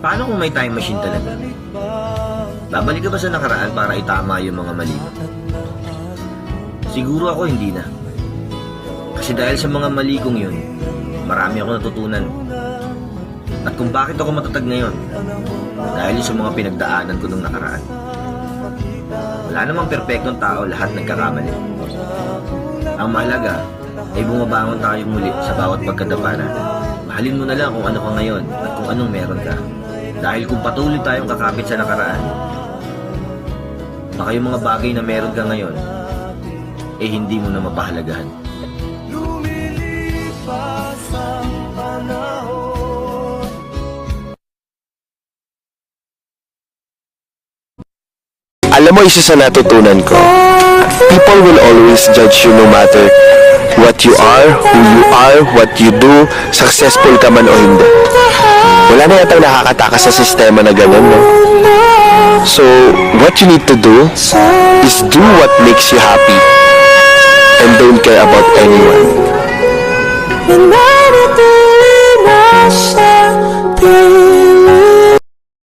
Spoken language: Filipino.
Paano kung may time machine talaga? Babalik ka ba sa nakaraan para itama yung mga mali mo? Siguro ako hindi na. Kasi dahil sa mga mali kong yun, marami ako natutunan. At kung bakit ako matatag ngayon, dahil sa mga pinagdaanan ko nung nakaraan. Wala namang perpektong tao, lahat nagkakamali. Ang mahalaga ay bumabangon tayo muli sa bawat pagkadapa natin. Mahalin mo na lang kung ano ka ngayon at kung anong meron ka. Dahil kung patuloy tayong kakapit sa nakaraan, baka yung mga bagay na meron ka ngayon, eh hindi mo na mapahalagahan. Alam mo, isa sa natutunan ko, people will always judge you no matter what you are, who you are, what you do, successful ka man o hindi. Wala na yatang nakakatakas sa sistema na gano'n, no? So, what you need to do is do what makes you happy and don't care about anyone.